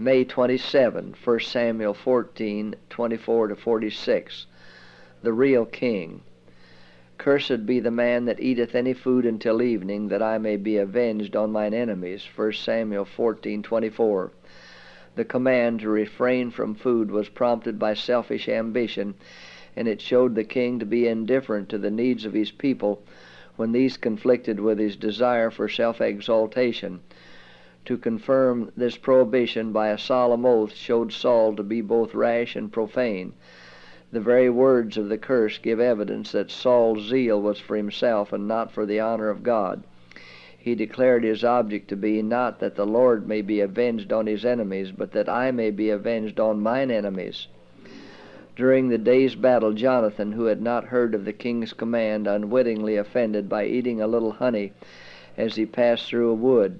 May 27, 1 Samuel 14:24-46. The real king. Cursed be the man that eateth any food until evening, that I may be avenged on mine enemies. 1 Samuel 14:24. The command to refrain from food was prompted by selfish ambition, and it showed the king to be indifferent to the needs of his people when these conflicted with his desire for self-exaltation. To confirm this prohibition by a solemn oath showed Saul to be both rash and profane. The very words of the curse give evidence that Saul's zeal was for himself and not for the honor of God. He declared his object to be, not that the Lord may be avenged on his enemies, but that I may be avenged on mine enemies. During the day's battle, Jonathan, who had not heard of the king's command, unwittingly offended by eating a little honey as he passed through a wood.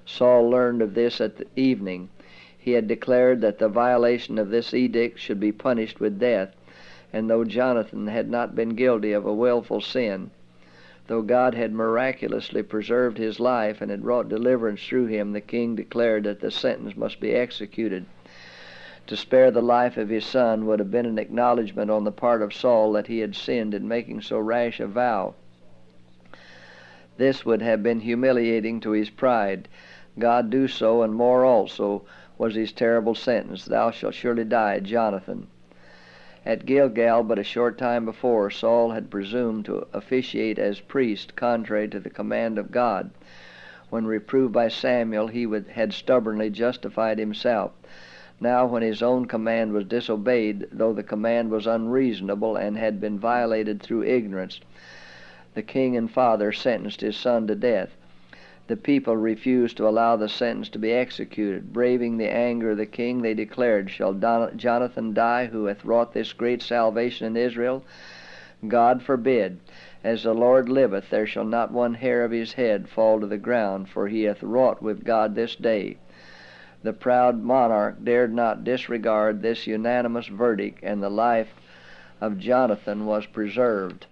Saul learned of this at the evening. He had declared that the violation of this edict should be punished with death, and though Jonathan had not been guilty of a willful sin, though God had miraculously preserved his life and had wrought deliverance through him, the king declared that the sentence must be executed. To spare the life of his son would have been an acknowledgment on the part of Saul that he had sinned in making so rash a vow. This would have been humiliating to his pride. God do so, and more also, was his terrible sentence, "Thou shalt surely die, Jonathan." At Gilgal, but a short time before, Saul had presumed to officiate as priest, contrary to the command of God. When reproved by Samuel, he had stubbornly justified himself. Now, when his own command was disobeyed, though the command was unreasonable and had been violated through ignorance, the king and father sentenced his son to death. The people refused to allow the sentence to be executed. Braving the anger of the king, they declared, "Shall Jonathan die, who hath wrought this great salvation in Israel? God forbid. As the Lord liveth, there shall not one hair of his head fall to the ground, for he hath wrought with God this day." The proud monarch dared not disregard this unanimous verdict, and the life of Jonathan was preserved.